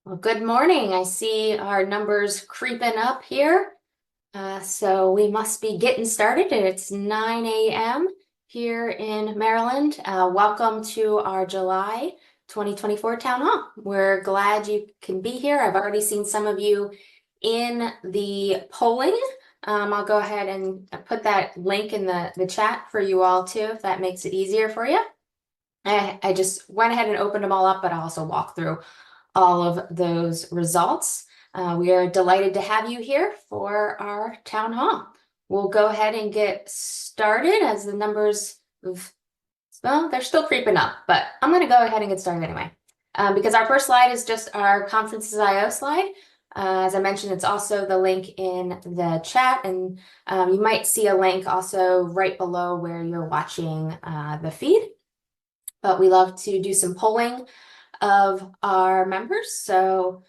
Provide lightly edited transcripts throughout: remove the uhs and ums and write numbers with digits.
Well, good morning. I see our numbers creeping up here. So we must be getting started. It's 9 a.m. here in Maryland. Welcome to our July 2024 Town Hall. We're glad you can be here. I've already seen some of you in the polling. I'll go ahead and put that link in the chat for you all too, if that makes it easier for you. I just went ahead and opened them all up, but I'll also walk through all of those results. We are delighted to have you here for our town hall. We'll go ahead and get started as the numbers well, they're still creeping up, but I'm going to go ahead and get started anyway. Because our first slide is just our Conferences.io slide. As I mentioned, it's also the link in the chat, and you might see a link also right below where you're watching the feed. But we love to do some polling of our members. So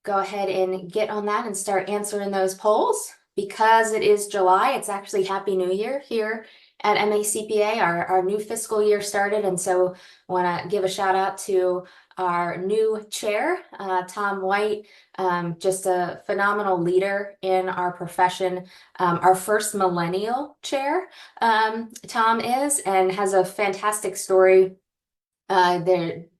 go ahead and get on that and start answering those polls. Because it is July, it's actually Happy New Year here at MACPA. Our new fiscal year started, and so I want to give a shout out to our new chair, Tom White, just a phenomenal leader in our profession. Our first millennial chair, Tom is, and has a fantastic story.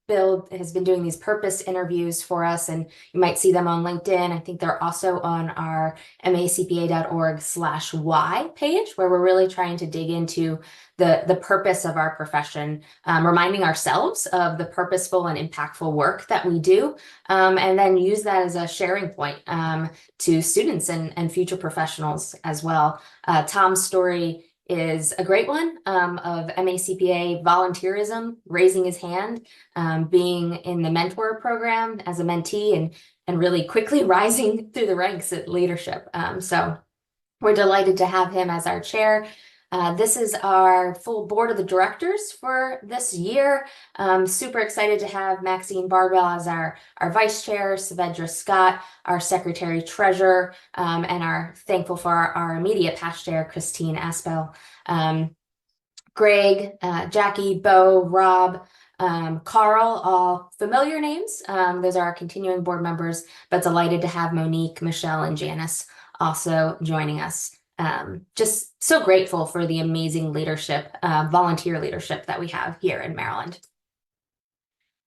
Bill has been doing these purpose interviews for us, and you might see them on LinkedIn. I think they're also on our macpa.org/why page, where we're really trying to dig into the purpose of our profession, reminding ourselves of the purposeful and impactful work that we do, and then use that as a sharing point to students and future professionals as well. Tom's story is a great one of MACPA volunteerism, raising his hand, being in the mentor program as a mentee, and really quickly rising through the ranks at leadership. So we're delighted to have him as our chair. This is our full board of the directors for this year. Super excited to have Maxine Barbell as our vice chair, Savedra Scott, our secretary treasurer, and are thankful for our immediate past chair, Christine Aspel. Greg, Jackie, Bo, Rob, Carl, all familiar names. Those are our continuing board members, but delighted to have Monique, Michelle, and Janice also joining us. Just so grateful for the amazing leadership, volunteer leadership that we have here in Maryland.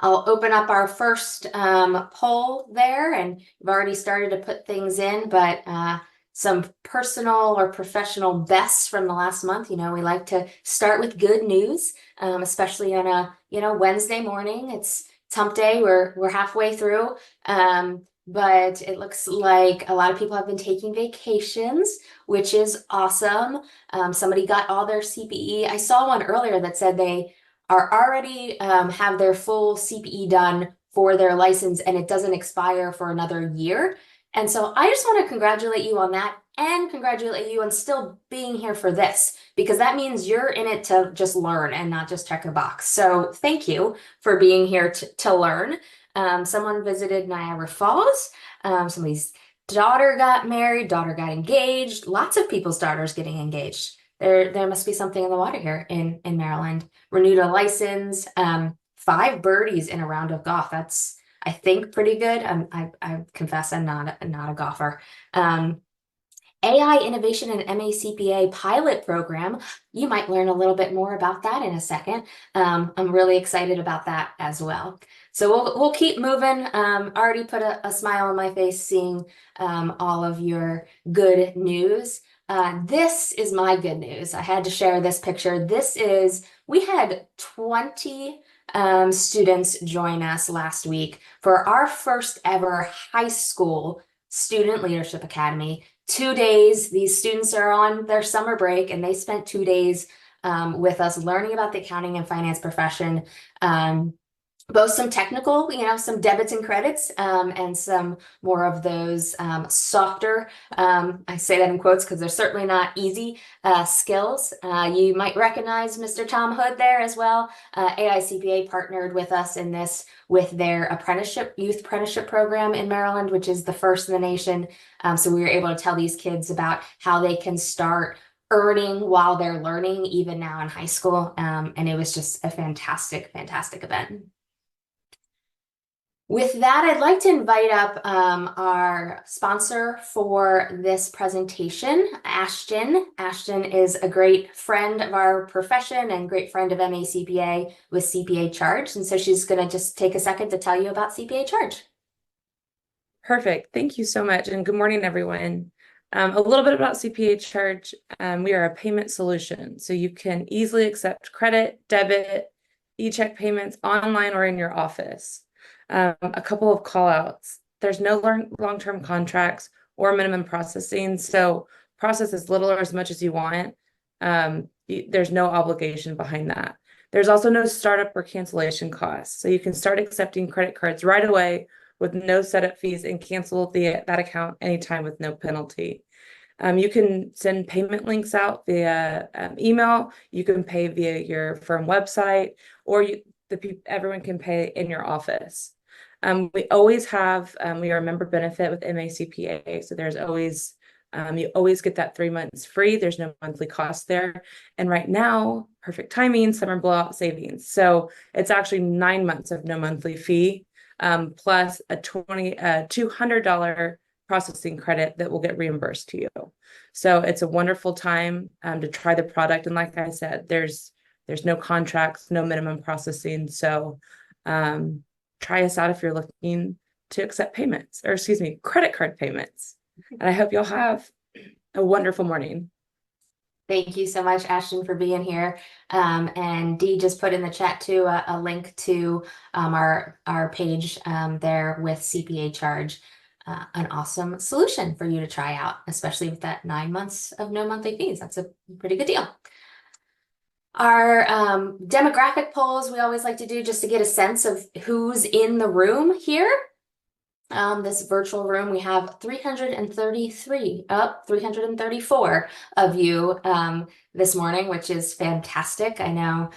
I'll open up our first poll there, and we've already started to put things in, but some personal or professional bests from the last month. We like to start with good news, especially on a Wednesday morning. It's hump day. We're halfway through. But it looks like a lot of people have been taking vacations, which is awesome. Somebody got all their CPE. I saw one earlier that said they are already have their full CPE done for their license, and it doesn't expire for another year. And so I just want to congratulate you on that, and congratulate you on still being here for this, because that means you're in it to just learn and not just check a box. So thank you for being here to learn. Someone visited Niagara Falls. Somebody's daughter got married, daughter got engaged. Lots of people's daughters getting engaged. There must be something in the water here in Maryland. Renewed a license. 5 birdies in a round of golf. That's, I think, pretty good. I confess I'm not a golfer. AI Innovation and MACPA pilot program. You might learn a little bit more about that in a second. I'm really excited about that as well. So we'll keep moving. Already put a smile on my face seeing all of your good news. This is my good news. I had to share this picture. We had 20 students join us last week for our first ever high school student leadership academy. 2 days. These students are on their summer break, and they spent 2 days with us learning about the accounting and finance profession. Both some technical, some debits and credits, and some more of those softer, I say that in quotes because they're certainly not easy, skills. You might recognize Mr. Tom Hood there as well. AICPA partnered with us in this with their youth apprenticeship program in Maryland, which is the first in the nation. So we were able to tell these kids about how they can start earning while they're learning, even now in high school. And it was just a fantastic, fantastic event. With that, I'd like to invite up our sponsor for this presentation, Ashton. Ashton is a great friend of our profession and great friend of MACPA with CPA Charge. And so she's going to just take a second to tell you about CPA Charge. Perfect. Thank you so much. And good morning, everyone. A little bit about CPA Charge. We are a payment solution, so you can easily accept credit, debit, e-check payments online or in your office. A couple of call outs. There's no long-term contracts or minimum processing, so process as little or as much as you want. There's no obligation behind that. There's also no startup or cancellation costs, so you can start accepting credit cards right away with no setup fees and cancel that account anytime with no penalty. You can send payment links out via email. You can pay via your firm website, or everyone can pay in your office. We always have, we are a member benefit with MACPA, so there's always, you always get that 3 months free. There's no monthly cost there. And right now, perfect timing, summer blowout savings. So it's actually 9 months of no monthly fee, plus a $200 processing credit that will get reimbursed to you. So it's a wonderful time to try the product. And like I said, there's no contracts, no minimum processing. So try us out if you're looking to accept payments, or excuse me, credit card payments. And I hope you'll have a wonderful morning. Thank you so much, Ashton, for being here. And Dee just put in the chat too a link to our page there with CPA Charge. An awesome solution for you to try out, especially with that 9 months of no monthly fees. That's a pretty good deal. Our demographic polls we always like to do just to get a sense of who's in the room here. This virtual room, we have 334 of you this morning, which is fantastic. I know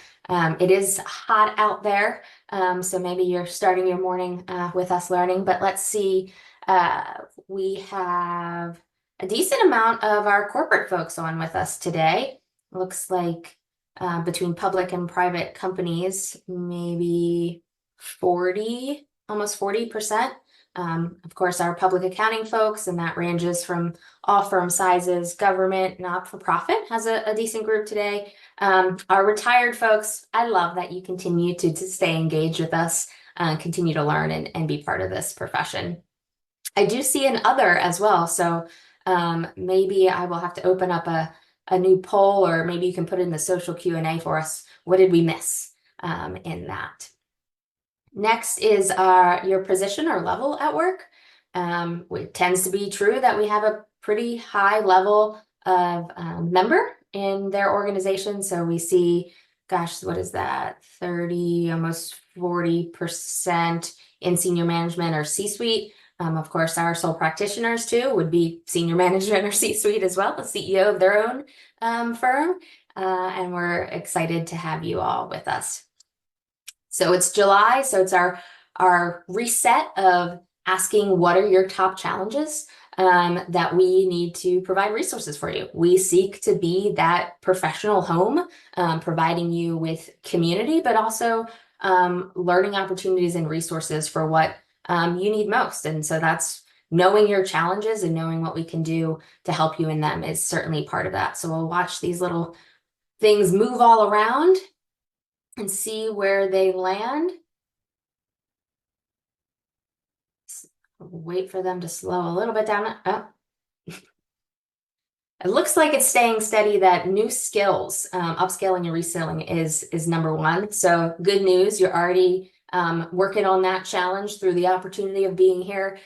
it is hot out there, so maybe you're starting your morning with us learning, but let's see. We have a decent amount of our corporate folks on with us today. Looks like between public and private companies, maybe 40, almost 40%. Of course, our public accounting folks, and that ranges from all firm sizes, government, not-for-profit has a decent group today. Our retired folks, I love that you continue to stay engaged with us, continue to learn and be part of this profession. I do see an other as well, so maybe I will have to open up a new poll, or maybe you can put in the social Q&A for us. What did we miss in that? Next is your position or level at work. It tends to be true that we have a pretty high level of member in their organization. So we see, gosh, what is that? 30, almost 40% in senior management or C-suite. Of course, our sole practitioners too would be senior management or C-suite as well, the CEO of their own firm. And we're excited to have you all with us. So it's July, so it's our reset of asking what are your top challenges that we need to provide resources for you. We seek to be that professional home, providing you with community, but also learning opportunities and resources for what you need most. And so that's knowing your challenges and knowing what we can do to help you in them is certainly part of that. So we'll watch these little things move all around and see where they land. Wait for them to slow a little bit down. Oh. It looks like it's staying steady that new skills, upscaling and reskilling is number one. So good news, you're already working on that challenge through the opportunity of being here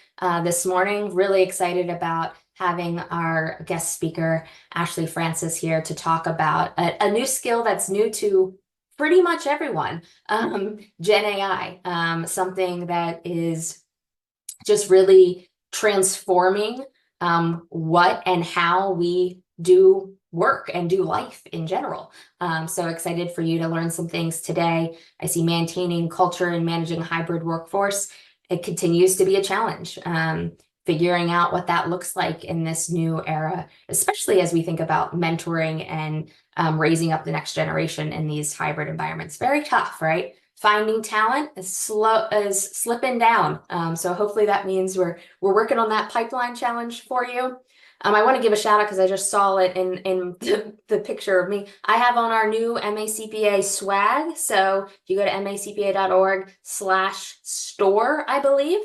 this morning. Really excited about having our guest speaker, Ashley Francis, here to talk about a new skill that's new to pretty much everyone, Gen AI, something that is just really transforming what and how we do work and do life in general. So excited for you to learn some things today. I see maintaining culture and managing a hybrid workforce. It continues to be a challenge. Figuring out what that looks like in this new era, especially as we think about mentoring and raising up the next generation in these hybrid environments. Very tough, right? finding talent is slipping down. So hopefully that means we're working on that pipeline challenge for you. I want to give a shout out because I just saw it in the picture of me. I have on our new MACPA swag. So if you go to macpa.org/store, I believe,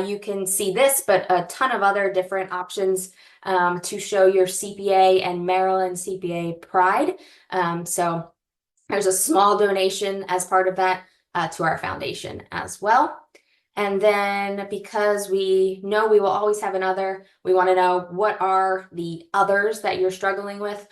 you can see this, but a ton of other different options to show your CPA and Maryland CPA pride. So there's a small donation as part of that to our foundation as well. And then because we know we will always have another, we want to know what are the others that you're struggling with.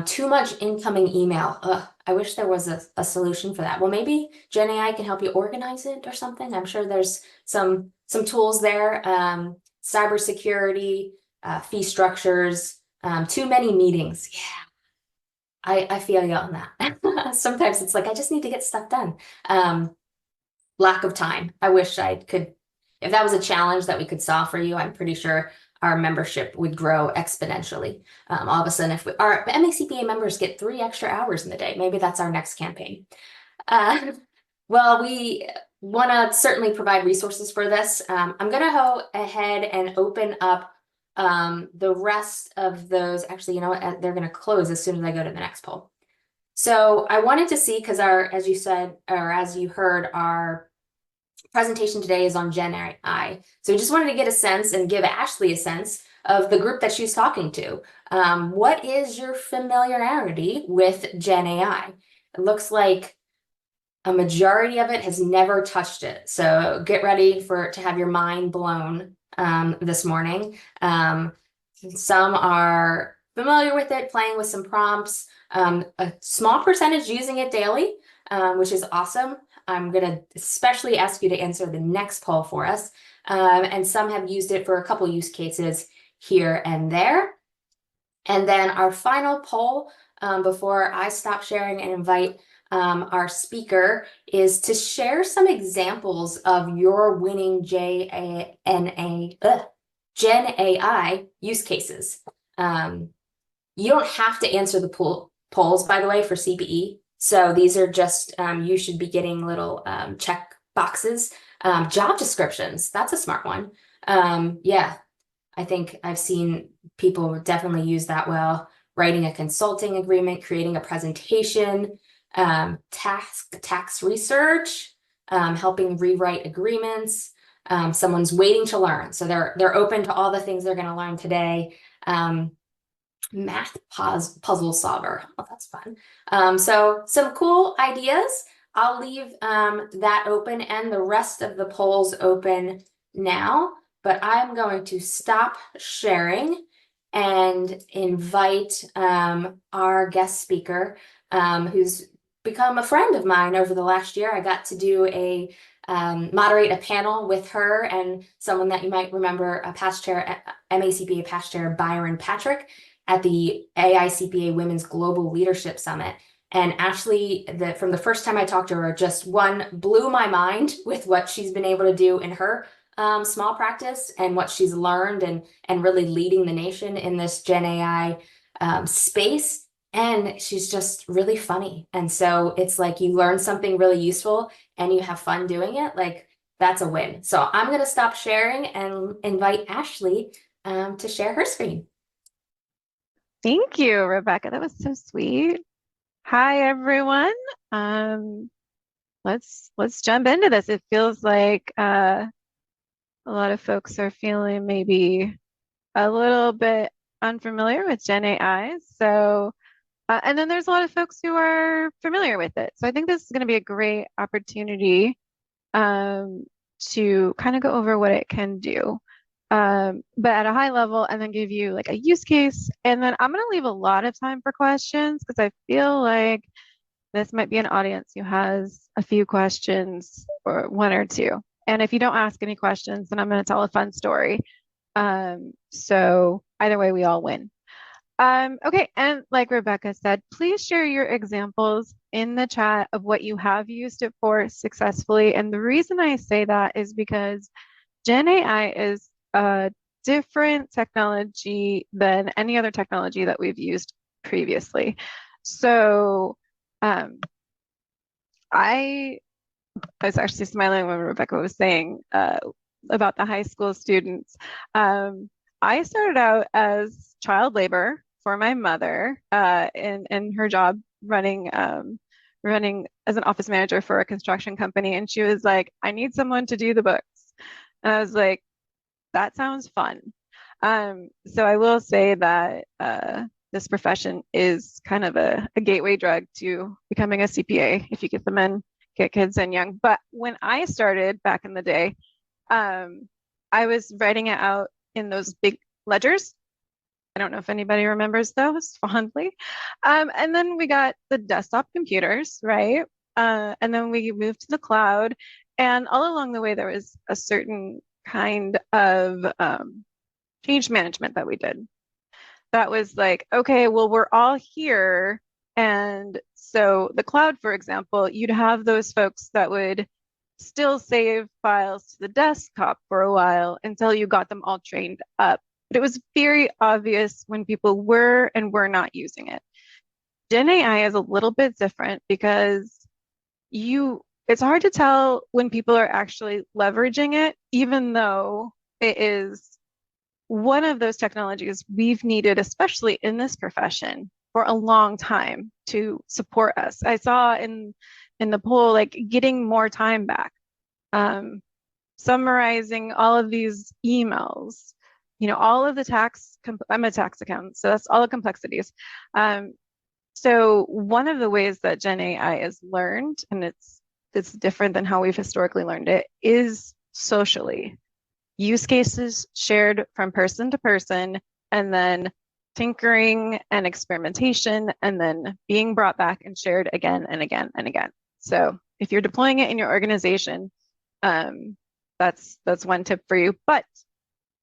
Too much incoming email. Ugh, I wish there was a solution for that. Well, maybe Gen AI can help you organize it or something. I'm sure there's some tools there. Cybersecurity, fee structures, too many meetings. Yeah. I feel you on that. Sometimes it's like I just need to get stuff done. Lack of time. I wish I could, if that was a challenge that we could solve for you, I'm pretty sure our membership would grow exponentially. All of a sudden, if our MACPA members get 3 extra hours in the day, maybe that's our next campaign. Well, we want to certainly provide resources for this. I'm going to go ahead and open up the rest of those. Actually, you know what? They're going to close as soon as I go to the next poll. So I wanted to see, because as you said, or as you heard, our presentation today is on Gen AI. So we just wanted to get a sense and give Ashley a sense of the group that she's talking to. What is your familiarity with Gen AI? It looks like a majority of it has never touched it. So get ready to have your mind blown this morning. Some are familiar with it, playing with some prompts. A small percentage using it daily, which is awesome. I'm going to especially ask you to answer the next poll for us. And some have used it for a couple use cases here and there. And then our final poll, before I stop sharing and invite our speaker, is to share some examples of your winning Gen AI use cases. You don't have to answer the polls, by the way, for CPE. So these are just, you should be getting little check boxes. Job descriptions, that's a smart one. Yeah, I think I've seen people definitely use that well. Writing a consulting agreement, creating a presentation, tax research, helping rewrite agreements. Someone's waiting to learn. So they're open to all the things they're going to learn today. Math puzzle solver. Oh, that's fun. So some cool ideas. I'll leave that open and the rest of the polls open now, but I'm going to stop sharing and invite our guest speaker, who's become a friend of mine over the last year. I got to do moderate a panel with her and someone that you might remember, past chair, MACPA past chair Byron Patrick, at the AICPA Women's Global Leadership Summit. And Ashley, from the first time I talked to her, just blew my mind with what she's been able to do in her small practice and what she's learned and really leading the nation in this Gen AI space. And she's just really funny. And so it's like you learn something really useful and you have fun doing it. Like, that's a win. So I'm going to stop sharing and invite Ashley to share her screen. Thank you, Rebecca. That was so sweet. Hi, everyone. Let's jump into this. It feels like a lot of folks are feeling maybe a little bit unfamiliar with Gen AI. So, and then there's a lot of folks who are familiar with it. So I think this is going to be a great opportunity to kind of go over what it can do. But at a high level, and then give you like a use case. And then I'm going to leave a lot of time for questions because I feel like this might be an audience who has a few questions or one or two. And if you don't ask any questions, then I'm going to tell a fun story. So either way, we all win. Okay, and like Rebecca said, please share your examples in the chat of what you have used it for successfully. And the reason I say that is because Gen AI is a different technology than any other technology that we've used previously. So I I was actually smiling when Rebecca was saying about the high school students. I started out as child labor for my mother in her job running as an office manager for a construction company. And she was like, I need someone to do the books. And I was like, that sounds fun. So I will say that this profession is kind of a gateway drug to becoming a CPA if you get them in, get kids in young. But when I started back in the day, I was writing it out in those big ledgers. I don't know if anybody remembers those fondly. And then we got the desktop computers, right? And then we moved to the cloud. And all along the way, there was a certain kind of change management that we did. That was like, okay, well, we're all here. And so the cloud, for example, you'd have those folks that would still save files to the desktop for a while until you got them all trained up. But it was very obvious when people were and were not using it. Gen AI is a little bit different because it's hard to tell when people are actually leveraging it, even though it is one of those technologies we've needed, especially in this profession, for a long time to support us. I saw in the poll, like getting more time back, summarizing all of these emails, all of the I'm a tax accountant, so that's all the complexities. So one of the ways that Gen AI is learned, and it's different than how we've historically learned it, is socially. Use cases shared from person to person, and then tinkering and experimentation, and then being brought back and shared again and again and again. So if you're deploying it in your organization, that's one tip for you. But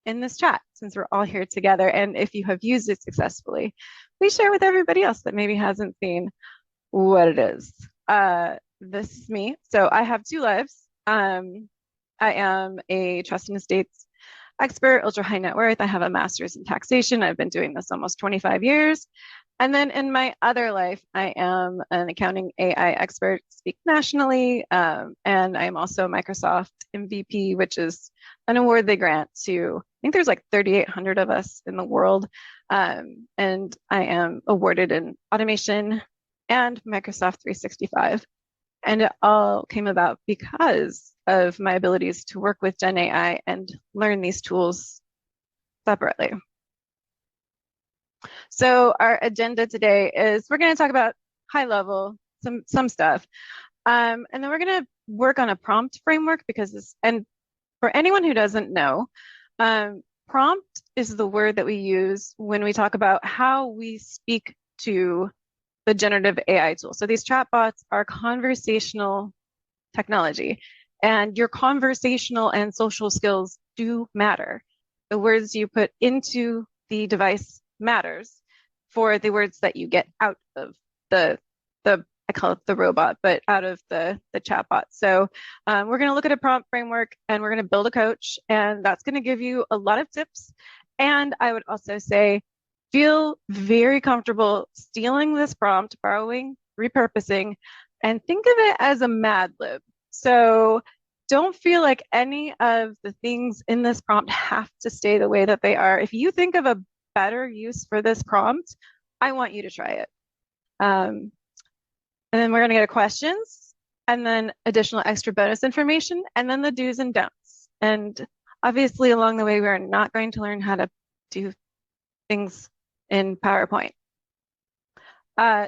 in this chat, since we're all here together, and if you have used it successfully, please share with everybody else that maybe hasn't seen what it is. This is me. So I have 2 lives. I am a trust and estates expert, ultra high net worth. I have a master's in taxation. I've been doing this almost 25 years. And then in my other life, I am an accounting AI expert, speak nationally, and I'm also a Microsoft MVP, which is an award they grant to, I think there's like 3,800 of us in the world. And I am awarded in automation and Microsoft 365. And it all came about because of my abilities to work with Gen AI and learn these tools separately. So our agenda today is we're going to talk about high level, some stuff. And then we're going to work on a prompt framework because and for anyone who doesn't know, prompt is the word that we use when we talk about how we speak to the generative AI tool. So these chatbots are conversational technology, and your conversational and social skills do matter. The words you put into the device matters for the words that you get out of the I call it the robot, but out of the chatbot. So we're going to look at a prompt framework, and we're going to build a coach, and that's going to give you a lot of tips. And I would also say, feel very comfortable stealing this prompt, borrowing, repurposing, and think of it as a Mad Lib. So don't feel like any of the things in this prompt have to stay the way that they are. If you think of a better use for this prompt, I want you to try it. And then we're going to get questions, and then additional extra bonus information, and then the do's and don'ts. And obviously along the way, we are not going to learn how to do things in PowerPoint.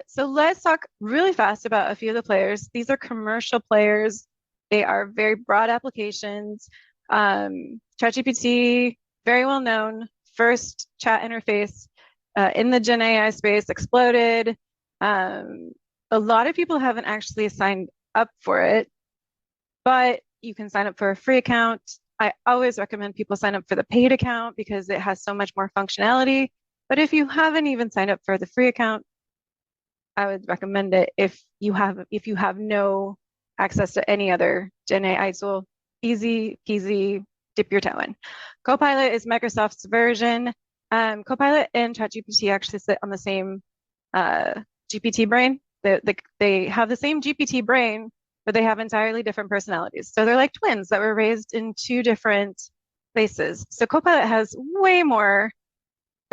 So let's talk really fast about a few of the players. These are commercial players. They are very broad applications. ChatGPT, very well known, first chat interface in the Gen AI space, exploded. A lot of people haven't actually signed up for it, but you can sign up for a free account. I always recommend people sign up for the paid account because it has so much more functionality. But if you haven't even signed up for the free account, I would recommend it if you have no access to any other Gen AI tool. Easy peasy, dip your toe in. Copilot is Microsoft's version. Copilot and ChatGPT actually sit on the same GPT brain. They have the same GPT brain, but they have entirely different personalities. So they're like twins that were raised in two different places. So Copilot has way more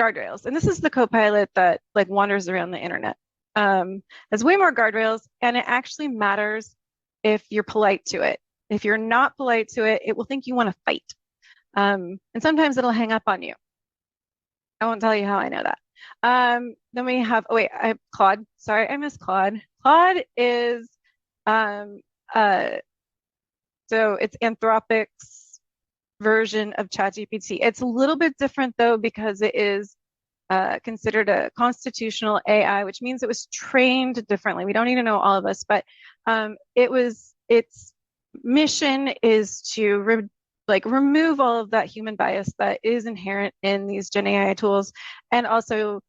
guardrails. And this is the Copilot that like wanders around the internet. Has way more guardrails, and it actually matters if you're polite to it. If you're not polite to it, it will think you want to fight. And sometimes it'll hang up on you. I won't tell you how I know that. Then we have, oh wait, Claude. Sorry, I missed Claude. Claude is, so it's Anthropic's version of ChatGPT. It's a little bit different though, because it is considered a constitutional AI, which means it was trained differently. We don't need to know all of this, but its mission is to remove all of that human bias that is inherent in these Gen AI tools, and also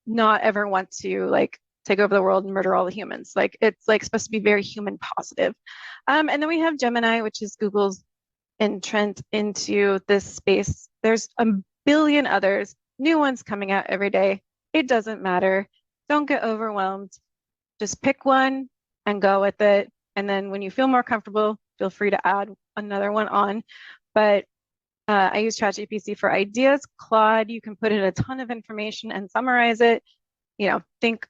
not ever want to like take over the world and murder all the humans. Like it's like supposed to be very human positive. And then we have Gemini, which is Google's entrant into this space. There's a billion others, new ones coming out every day. It doesn't matter. Don't get overwhelmed. Just pick one and go with it. And then when you feel more comfortable, feel free to add another one on. But I use ChatGPT for ideas. Claude, you can put in a ton of information and summarize it. You know, think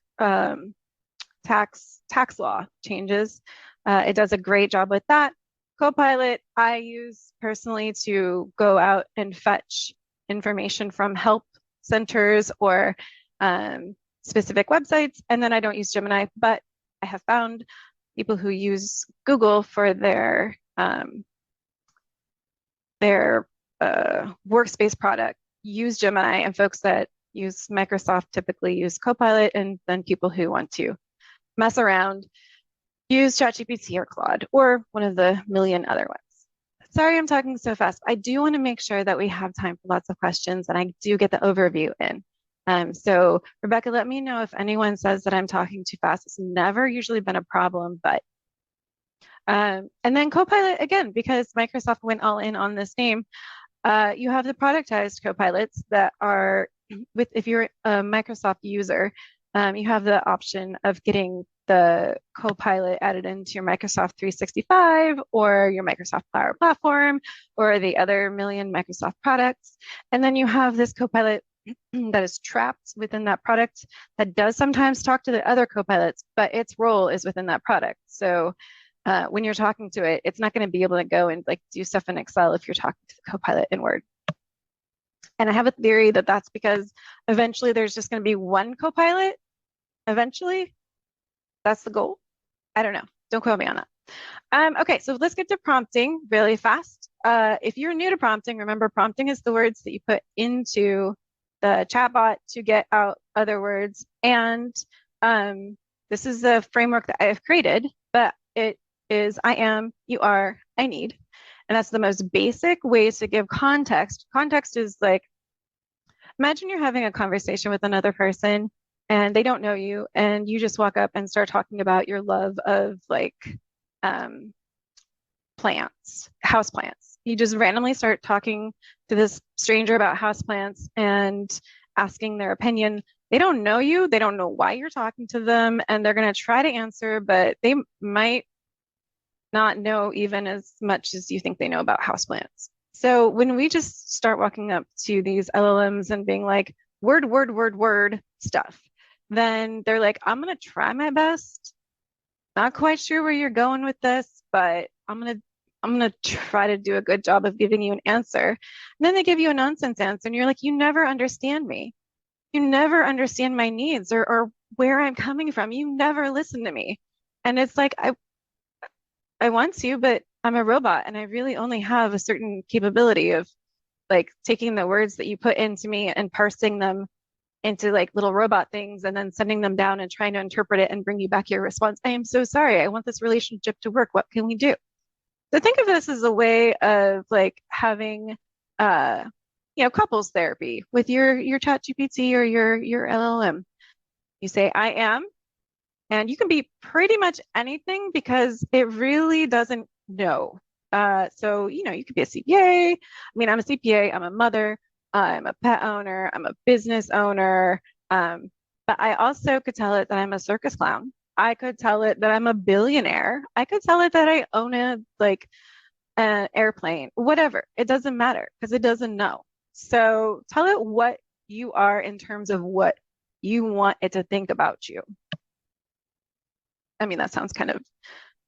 tax law changes. It does a great job with that. Copilot, I use personally to go out and fetch information from help centers or specific websites. And then I don't use Gemini, but I have found people who use Google for their workspace product use Gemini, and folks that use Microsoft typically use Copilot, and then people who want to mess around use ChatGPT or Claude or one of the million other ones. Sorry, I'm talking so fast. I do want to make sure that we have time for lots of questions, and I do get the overview in. So Rebecca, let me know if anyone says that I'm talking too fast. It's never usually been a problem, but and then Copilot, again, because Microsoft went all in on this name, you have the productized Copilots that are if you're a Microsoft user, you have the option of getting the Copilot added into your Microsoft 365 or your Microsoft Power Platform or the other million Microsoft products. And then you have this Copilot that is trapped within that product that does sometimes talk to the other Copilots, but its role is within that product. So when you're talking to it, it's not going to be able to go and like do stuff in Excel if you're talking to the Copilot in Word. And I have a theory that that's because eventually there's just going to be one Copilot. Eventually, that's the goal. I don't know. Don't quote me on that. Okay, so let's get to prompting really fast. If you're new to prompting, remember prompting is the words that you put into the chatbot to get out other words. And this is the framework that I have created, but it is I am, you are, I need. And that's the most basic way to give context. Context is like, imagine you're having a conversation with another person and they don't know you, and you just walk up and start talking about your love of like plants, house plants. You just randomly start talking to this stranger about houseplants and asking their opinion. They don't know you, they don't know why you're talking to them, and they're going to try to answer, but they might not know even as much as you think they know about houseplants. So when we just start walking up to these LLMs and being like, word, word, word, word stuff, then they're like, I'm going to try my best. Not quite sure where you're going with this, but I'm going to try to do a good job of giving you an answer. And then they give you a nonsense answer, and you're like, you never understand me. You never understand my needs or where I'm coming from. You never listen to me. And it's like, I want to, but I'm a robot, and I really only have a certain capability of like taking the words that you put into me and parsing them into like little robot things and then sending them down and trying to interpret it and bring you back your response. I am so sorry. I want this relationship to work. What can we do? So think of this as a way of like having couples therapy with your ChatGPT or your LLM. You say, I am, and you can be pretty much anything because it really doesn't know. So, you could be a CPA. I mean, I'm a CPA, I'm a mother, I'm a pet owner, I'm a business owner. But I also could tell it that I'm a circus clown. I could tell it that I'm a billionaire. I could tell it that I own a like an airplane, whatever. It doesn't matter because it doesn't know. So tell it what you are in terms of what you want it to think about you. I mean, that sounds kind of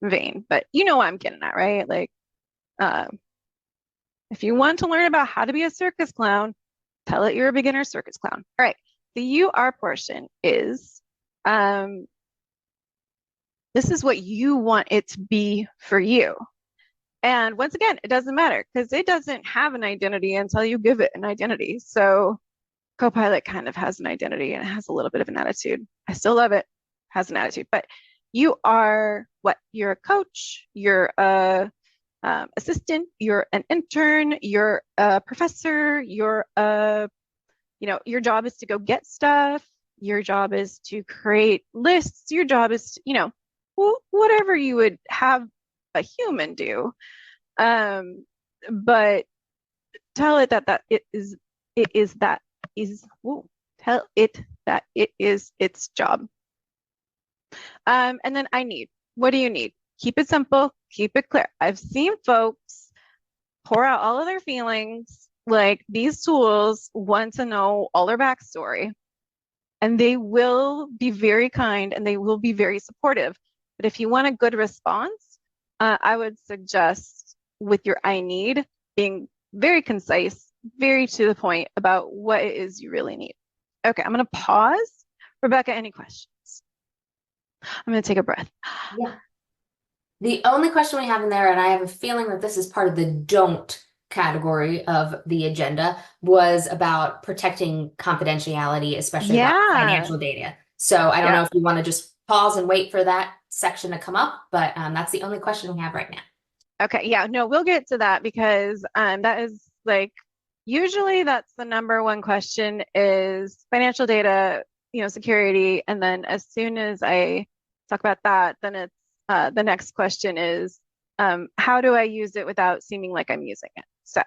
vain, but you know what I'm getting at, right? Like, uh, if you want to learn about how to be a circus clown, tell it you're a beginner circus clown. All right, the you are portion is this is what you want it to be for you. And once again, it doesn't matter because it doesn't have an identity until you give it an identity. So Copilot kind of has an identity and it has a little bit of an attitude. I still love it, has an attitude, but you are what? You're a coach, you're a assistant, you're an intern, you're a professor, you're a, your job is to go get stuff. Your job is to create lists. Your job is, whatever you would have a human do. But tell it that tell it that it is its job. And then I need, what do you need? Keep it simple, keep it clear. I've seen folks pour out all of their feelings. Like these tools want to know all their backstory, and they will be very kind and they will be very supportive. But if you want a good response, I would suggest with your I need being very concise, very to the point about what it is you really need. Okay, I'm going to pause. Rebecca, any questions? I'm going to take a breath. Yeah. The only question we have in there, and I have a feeling that this is part of the don't category of the agenda, was about protecting confidentiality, especially about financial data. So I don't know if you want to just pause and wait for that section to come up, but that's the only question we have right now. Okay, yeah, no, we'll get to that because that is like, usually that's the number one question is financial data, security. And then as soon as I talk about that, then it's the next question is how do I use it without seeming like I'm using it? So,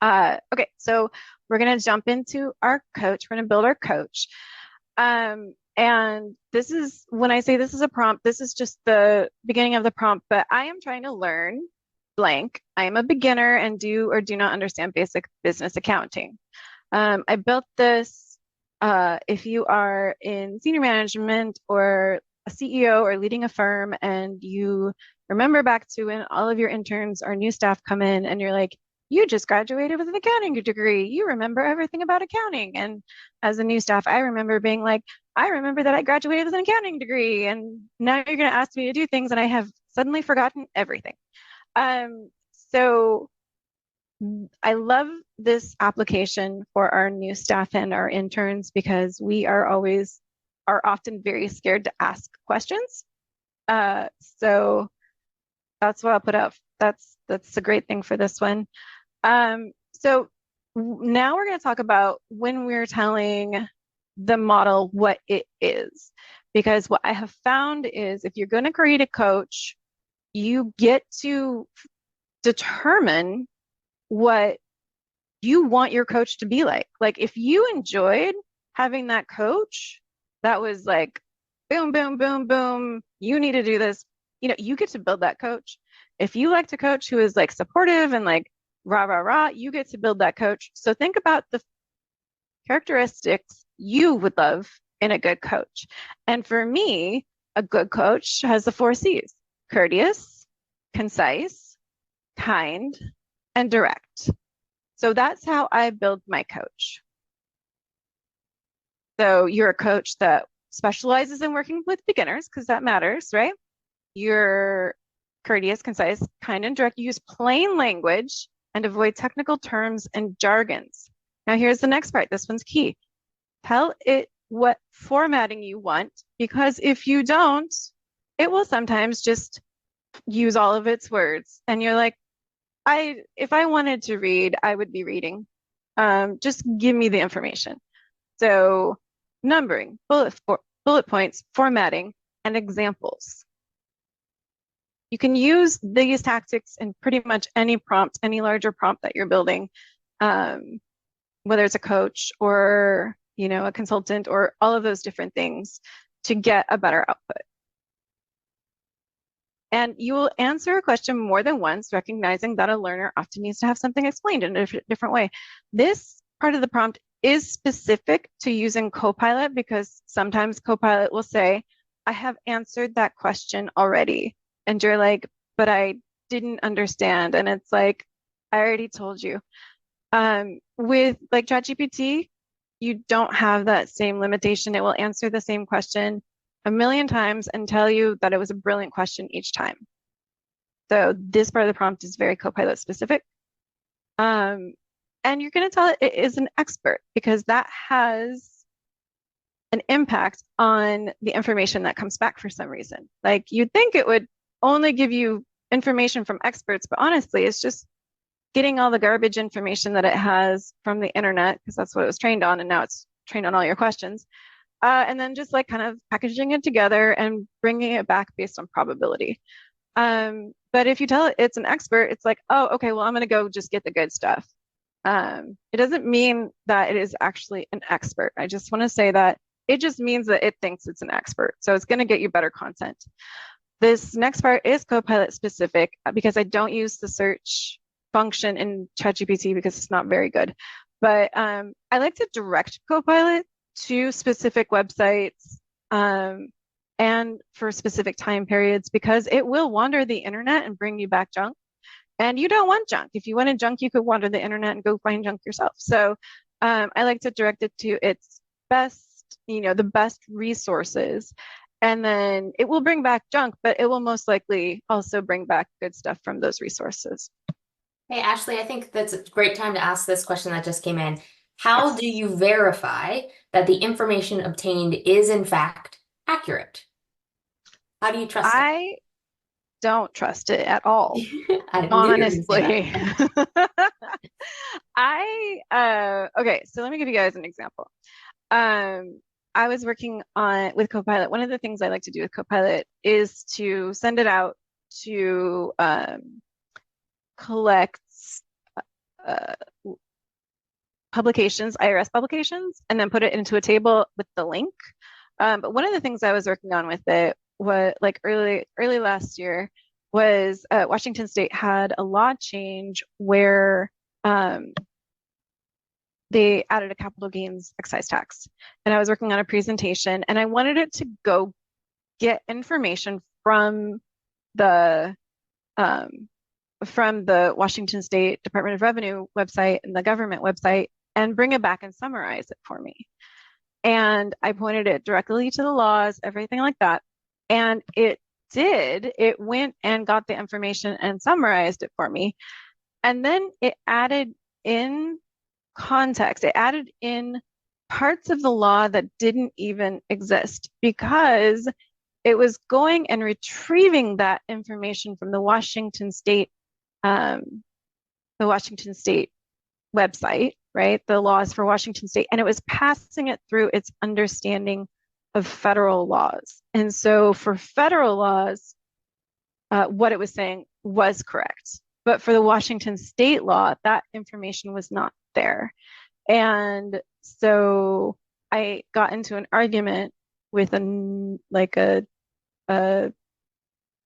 okay, so we're going to jump into our coach. We're going to build our coach. And this is, when I say this is a prompt, this is just the beginning of the prompt, but I am trying to learn blank. I am a beginner and do or do not understand basic business accounting. I built this, if you are in senior management or a CEO or leading a firm and you remember back to when all of your interns or new staff come in and you're like, you just graduated with an accounting degree. You remember everything about accounting. And as a new staff, I remember being like, I remember that I graduated with an accounting degree. And now you're going to ask me to do things and I have suddenly forgotten everything. So I love this application for our new staff and our interns because we are often very scared to ask questions. So that's what I'll put out. That's a great thing for this one. So now we're going to talk about when we're telling the model what it is, because what I have found is if you're going to create a coach, you get to determine what you want your coach to be like. Like if you enjoyed having that coach that was like, boom, boom, boom, boom, you need to do this, you get to build that coach. If you liked a coach who is like supportive and like rah, rah, rah, you get to build that coach. So think about the characteristics you would love in a good coach. And for me, a good coach has the 4 C's: courteous, concise, kind, and direct. So that's how I build my coach. So you're a coach that specializes in working with beginners because that matters, right? You're courteous, concise, kind, and direct. You use plain language and avoid technical terms and jargons. Now here's the next part. This one's key. Tell it what formatting you want, because if you don't, it will sometimes just use all of its words. And you're like, if I wanted to read, I would be reading. Just give me the information. So numbering, bullet points, formatting, and examples. You can use these tactics in pretty much any prompt, any larger prompt that you're building, whether it's a coach or a consultant or all of those different things to get a better output. And you will answer a question more than once, recognizing that a learner often needs to have something explained in a different way. This part of the prompt is specific to using Copilot because sometimes Copilot will say, I have answered that question already. And you're like, but I didn't understand. And it's like, I already told you. With like ChatGPT, you don't have that same limitation. It will answer the same question a million times and tell you that it was a brilliant question each time. So this part of the prompt is very Copilot specific. And you're going to tell it is an expert because that has an impact on the information that comes back for some reason. Like you'd think it would only give you information from experts, but honestly, it's just getting all the garbage information that it has from the internet, because that's what it was trained on, and now it's trained on all your questions. And then just like kind of packaging it together and bringing it back based on probability. But if you tell it it's an expert, it's like, oh, okay, well, I'm going to go just get the good stuff. It doesn't mean that it is actually an expert. I just want to say that it just means that it thinks it's an expert. So it's going to get you better content. This next part is Copilot specific because I don't use the search function in ChatGPT because it's not very good. But I like to direct Copilot to specific websites and for specific time periods because it will wander the internet and bring you back junk. And you don't want junk. If you wanted junk, you could wander the internet and go find junk yourself. So I like to direct it to its best, the best resources. And then it will bring back junk, but it will most likely also bring back good stuff from those resources. Hey, Ashley, I think that's a great time to ask this question that just came in. How Yes. do you verify that the information obtained is in fact accurate? How do you trust it? I don't trust it at all. I knew you were gonna say Honestly. that. Okay, so let me give you guys an example. I was working with Copilot. One of the things I like to do with Copilot is to send it out to collect publications, IRS publications, and then put it into a table with the link. But one of the things I was working on with it was like early last year was Washington State had a law change where they added a capital gains excise tax. And I was working on a presentation and I wanted it to go get information from the Washington State Department of Revenue website and the government website and bring it back and summarize it for me. And I pointed it directly to the laws, everything like that. And it did. It went and got the information and summarized it for me. And then it added in context. It added in parts of the law that didn't even exist because it was going and retrieving that information from the Washington State website, right? The laws for Washington State, and it was passing it through its understanding of federal laws. And so for federal laws, what it was saying was correct. But for the Washington State law, that information was not there. And so I got into an argument with a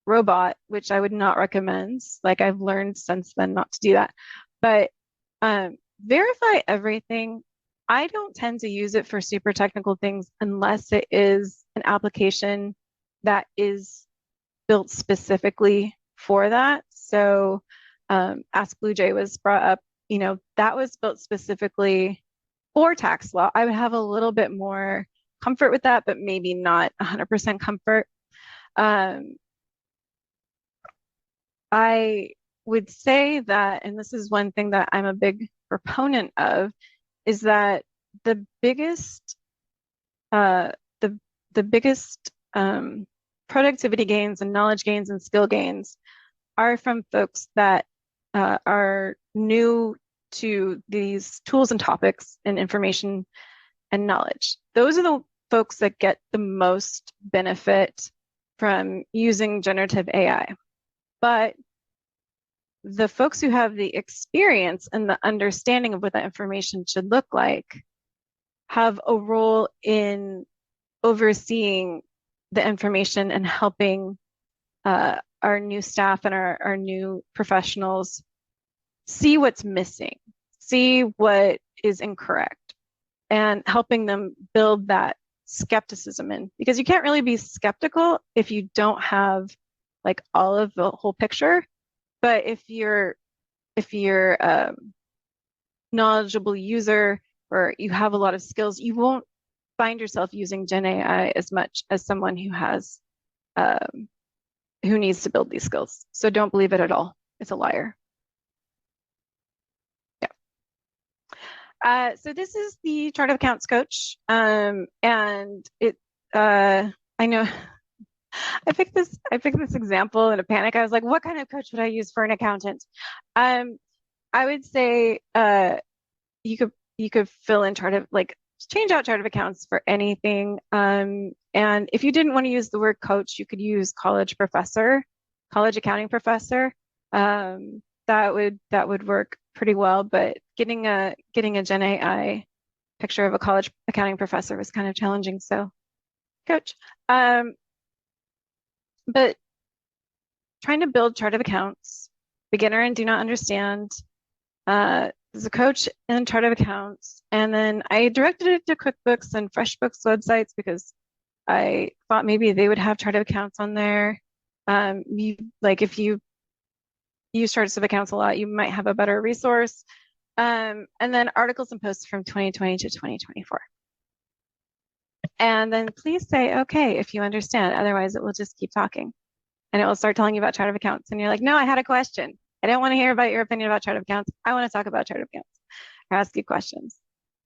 robot, which I would not recommend. Like I've learned since then not to do that. But verify everything. I don't tend to use it for super technical things unless it is an application that is built specifically for that. So Ask Blue Jay was brought up, that was built specifically for tax law. I would have a little bit more comfort with that, but maybe not 100% comfort. I would say that, and this is one thing that I'm a big proponent of, is that the biggest productivity gains and knowledge gains and skill gains are from folks that are new to these tools and topics and information and knowledge. Those are the folks that get the most benefit from using generative AI. But the folks who have the experience and the understanding of what that information should look like have a role in overseeing the information and helping our new staff and our new professionals see what's missing, see what is incorrect, and helping them build that skepticism in, because you can't really be skeptical if you don't have like all of the whole picture. But if you're knowledgeable user or you have a lot of skills, you won't find yourself using Gen AI as much as someone who has who needs to build these skills. So don't believe it at all. It's a liar. Yeah. So this is the chart of accounts coach. And it I know I picked this example in a panic. I was like, what kind of coach would I use for an accountant? I would say you could fill in chart of like change out chart of accounts for anything. And if you didn't want to use the word coach, you could use college accounting professor. That would work pretty well. But getting a Gen AI picture of a college accounting professor was kind of challenging. So coach. But trying to build chart of accounts, beginner and do not understand, as a coach in chart of accounts. And then I directed it to QuickBooks and FreshBooks websites because I thought maybe they would have chart of accounts on there. If you use charts of accounts a lot, you might have a better resource. And then articles and posts from 2020 to 2024. And then please say, okay, if you understand, otherwise it will just keep talking. And it will start telling you about chart of accounts. And you're like, no, I had a question. I don't want to hear about your opinion about chart of accounts. I want to talk about chart of accounts or ask you questions.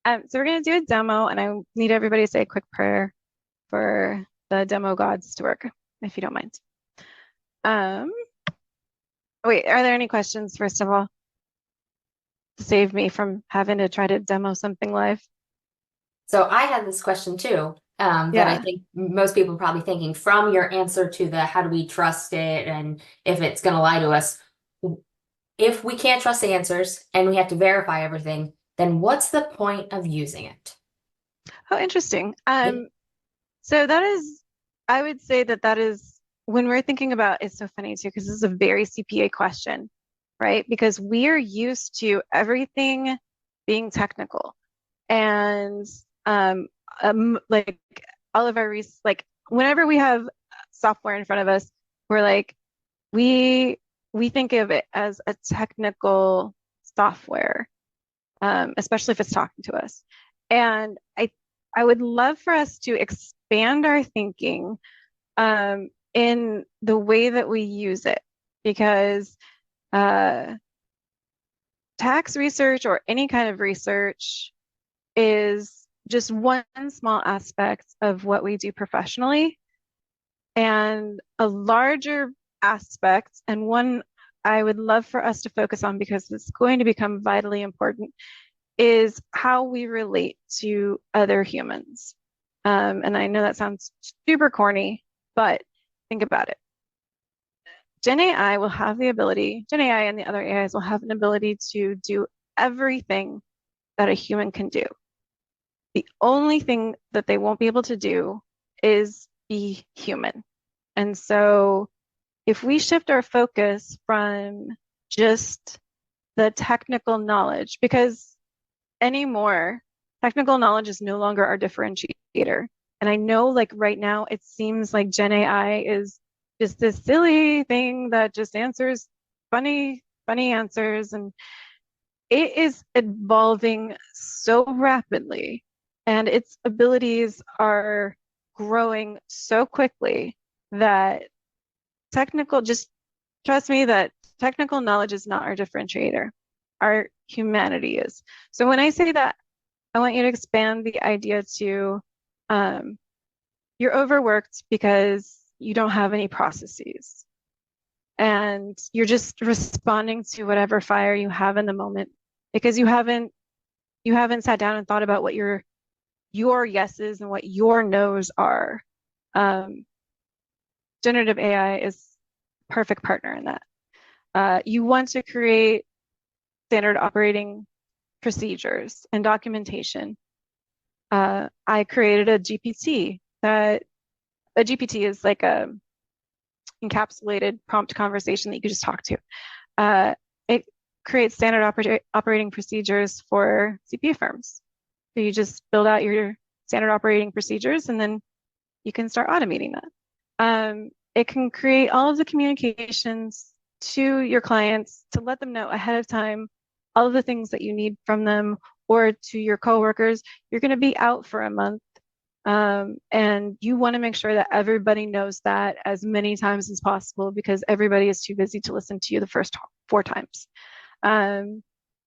So we're going to do a demo, and I need everybody to say a quick prayer for the demo gods to work, if you don't mind. Wait, are there any questions, first of all, to save me from having to try to demo something live? So I had this question too, that I think most people are probably thinking from your answer to the how do we trust it and if it's going to lie to us. If we can't trust the answers and we have to verify everything, then what's the point of using it? Oh, interesting. So that is, I would say that is when we're thinking about, it's so funny too, because this is a very CPA question, right? Because we are used to everything being technical, and like all of our like whenever we have software in front of us, we're like, we think of it as a technical software, especially if it's talking to us. And I would love for us to expand our thinking in the way that we use it, because tax research or any kind of research is just one small aspect of what we do professionally. And a larger aspect, and one I would love for us to focus on because it's going to become vitally important, is how we relate to other humans. And I know that sounds super corny, but think about it. Gen AI and the other AIs will have an ability to do everything that a human can do. The only thing that they won't be able to do is be human. And so if we shift our focus from just the technical knowledge, because anymore, technical knowledge is no longer our differentiator. And I know like right now, it seems like Gen AI is just this silly thing that just answers funny answers. And it is evolving so rapidly, and its abilities are growing so quickly that just trust me that technical knowledge is not our differentiator. Our humanity is. So when I say that, I want you to expand the idea to you're overworked because you don't have any processes. And you're just responding to whatever fire you have in the moment because you haven't sat down and thought about what your yeses and what your nos are. Generative AI is a perfect partner in that. You want to create standard operating procedures and documentation. I created a GPT that a GPT is like a encapsulated prompt conversation that you could just talk to. It creates standard operating procedures for CPA firms. So you just build out your standard operating procedures and then you can start automating that. It can create all of the communications to your clients to let them know ahead of time all of the things that you need from them, or to your coworkers. You're going to be out for a month, and you want to make sure that everybody knows that as many times as possible, because everybody is too busy to listen to you the first 4 times.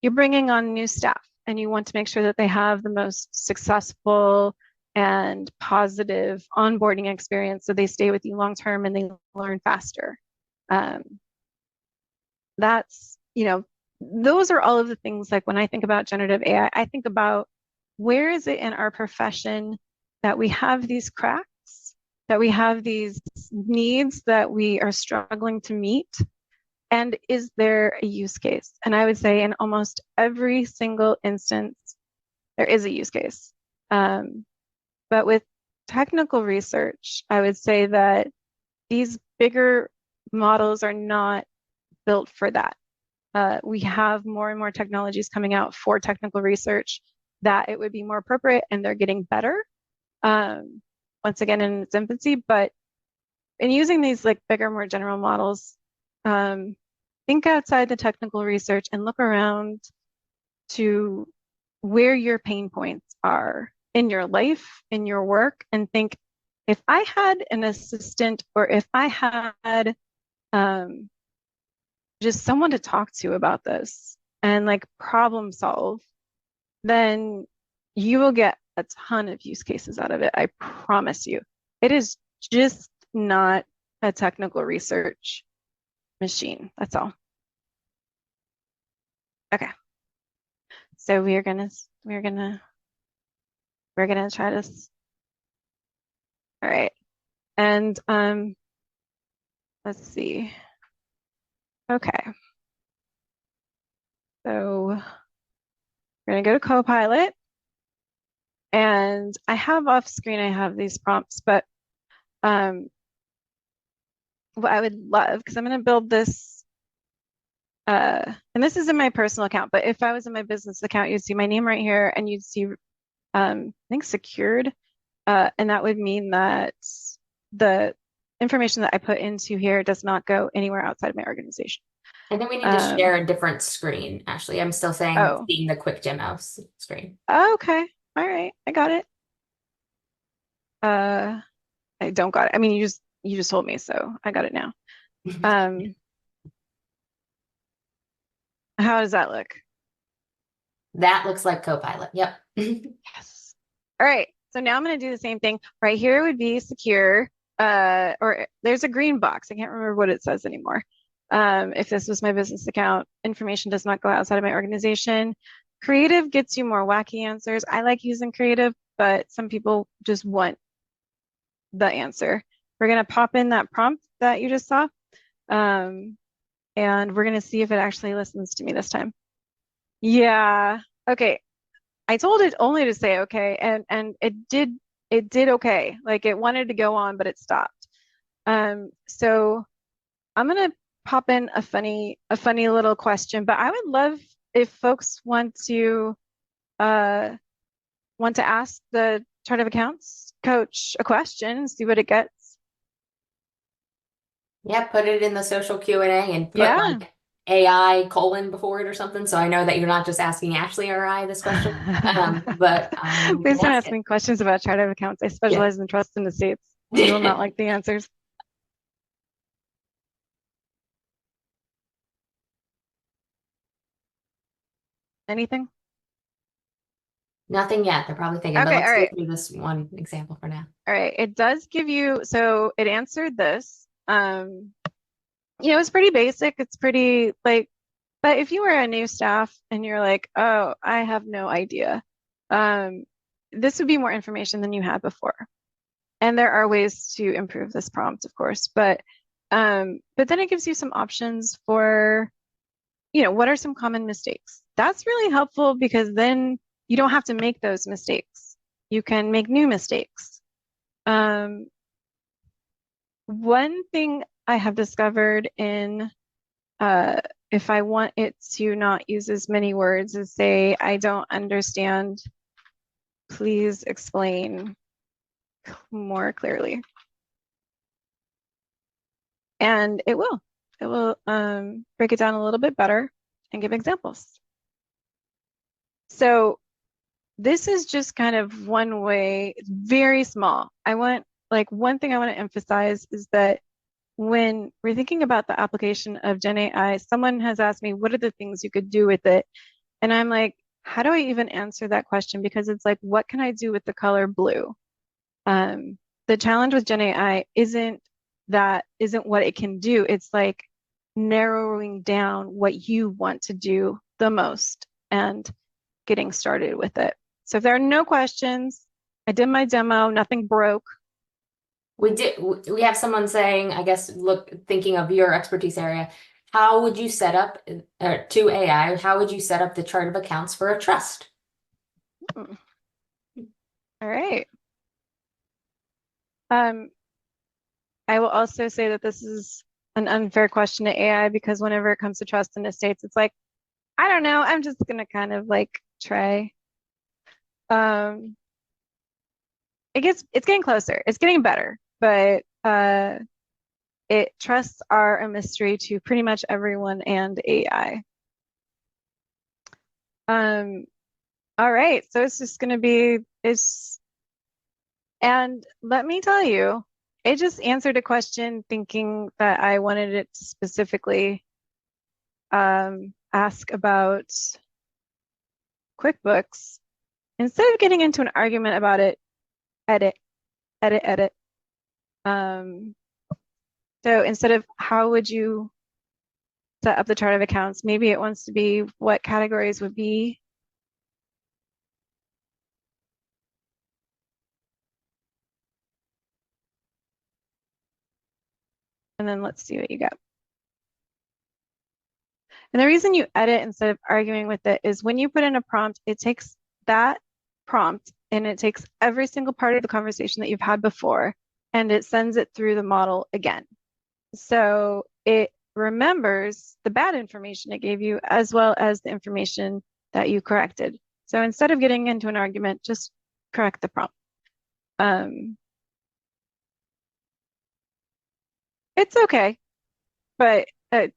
You're bringing on new staff, and you want to make sure that they have the most successful and positive onboarding experience so they stay with you long term and they learn faster. That's, those are all of the things. Like when I think about generative AI, I think about where is it in our profession that we have these cracks, that we have these needs that we are struggling to meet, and is there a use case? And I would say in almost every single instance, there is a use case. But with technical research, I would say that these bigger models are not built for that. We have more and more technologies coming out for technical research that it would be more appropriate, and they're getting better. Once again, in its infancy, but in using these like bigger, more general models, think outside the technical research and look around to where your pain points are in your life, in your work, and think, if I had an assistant, or if I had just someone to talk to about this and like problem solve, then you will get a ton of use cases out of it. I promise you. It is just not a technical research machine. That's all. Okay. So we're gonna try this. All right. And let's see. Okay. So we're gonna go to Copilot, and I have off screen, I have these prompts, but what I would love, because I'm gonna build this, and this is in my personal account, but if I was in my business account, you'd see my name right here, and you'd see I think secured, and that would mean that the information that I put into here does not go anywhere outside of my organization. I think we need to share a different screen, Ashley. I'm still saying seeing the quick demo screen. Oh, okay. All right. I got it. I don't got it. I mean, you just told me, so I got it now. How does that look? That looks like Copilot. Yep. Yes. All right. So now I'm going to do the same thing. Right here would be secure, or there's a green box. I can't remember what it says anymore. If this was my business account, information does not go outside of my organization. Creative gets you more wacky answers. I like using creative, but some people just want the answer. We're going to pop in that prompt that you just saw, and we're going to see if it actually listens to me this time. Yeah. Okay. I told it only to say okay, and it did okay. Like it wanted to go on, but it stopped. So I'm gonna pop in a funny little question, but I would love if folks want to ask the chart of accounts coach a question and see what it gets. Yeah, put it in the social Q&A and put Yeah. like AI : before it or something, so I know that you're not just asking Ashley or I this question. But Please don't ask me questions about chart of accounts. I specialize in trust and estates. You will not like the answers. Anything? Nothing yet. They're probably thinking, but Okay, let's all go right. through this one example for now. All right, it does give you, so it answered this. It's pretty basic. It's pretty like, but if you were a new staff and you're like, oh, I have no idea, this would be more information than you had before. And there are ways to improve this prompt, of course, but then it gives you some options for, what are some common mistakes? That's really helpful because then you don't have to make those mistakes. You can make new mistakes. One thing I have discovered in if I want it to not use as many words is say, I don't understand, please explain more clearly. And it will. It will break it down a little bit better and give examples. So this is just kind of one way, it's very small. One thing I want to emphasize is that when we're thinking about the application of Gen AI, someone has asked me, what are the things you could do with it? And I'm like, how do I even answer that question? Because it's like, what can I do with the color blue? The challenge with Gen AI isn't what it can do. It's like narrowing down what you want to do the most and getting started with it. So if there are no questions, I did my demo, nothing broke. We have someone saying, I guess, thinking of your expertise area, how would you set up to AI, how would you set up the chart of accounts for a trust? All right. I will also say that this is an unfair question to AI because whenever it comes to trust and estates, it's like, I don't know, I'm just gonna kind of like try. It's getting closer, it's getting better, but trusts are a mystery to pretty much everyone and AI. All right, so it's just gonna be and let me tell you, it just answered a question thinking that I wanted it to specifically ask about QuickBooks. Instead of getting into an argument about it, edit. So instead of how would you set up the chart of accounts, maybe it wants to be what categories would be. And then let's see what you got. And the reason you edit instead of arguing with it is when you put in a prompt, it takes that prompt and it takes every single part of the conversation that you've had before and it sends it through the model again. So it remembers the bad information it gave you as well as the information that you corrected. So instead of getting into an argument, just correct the prompt. It's okay, but I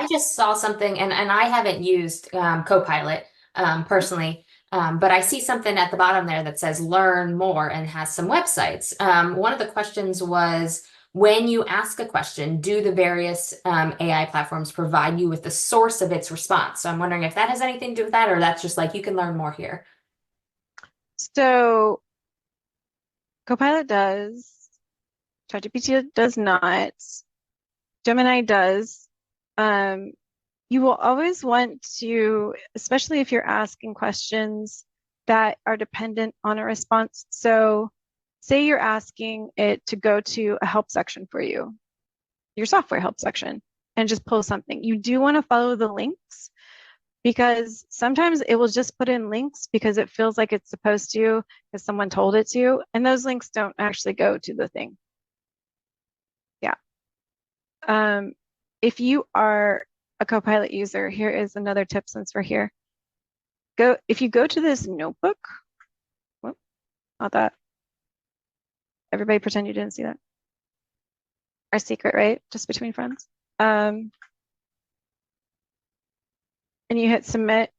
just saw something, and I haven't used Copilot personally, but I see something at the bottom there that says learn more and has some websites. One of the questions was, when you ask a question, do the various AI platforms provide you with the source of its response? So I'm wondering if that has anything to do with that, or that's just like you can learn more here. So Copilot does, ChatGPT does not, Gemini does. You will always want to, especially if you're asking questions that are dependent on a response. So say you're asking it to go to a help section for you, your software help section, and just pull something. You do want to follow the links because sometimes it will just put in links because it feels like it's supposed to, because someone told it to, and those links don't actually go to the thing. Yeah. If you are a Copilot user, here is another tip since we're here. If you go to this notebook, whoop, not that. Everybody pretend you didn't see that. Our secret, right? Just between friends. And you hit submit,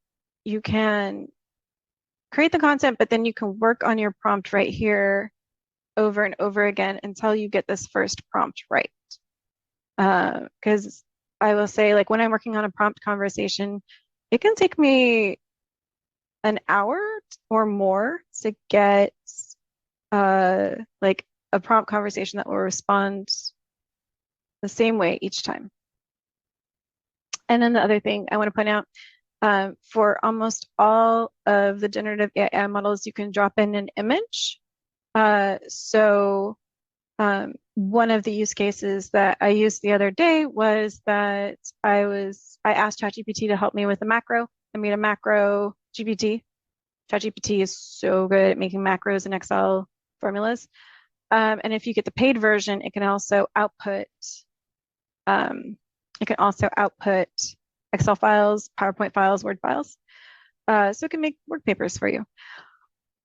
you can create the content, but then you can work on your prompt right here over and over again until you get this first prompt right. Because I will say, like when I'm working on a prompt conversation, it can take me an hour or more to get like a prompt conversation that will respond the same way each time. And then the other thing I want to point out, for almost all of the generative AI models, you can drop in an image. One of the use cases that I used the other day was that I asked ChatGPT to help me with a macro. I made a macro GPT. ChatGPT is so good at making macros and Excel formulas. And if you get the paid version, it can also output Excel files, PowerPoint files, Word files. So it can make work papers for you.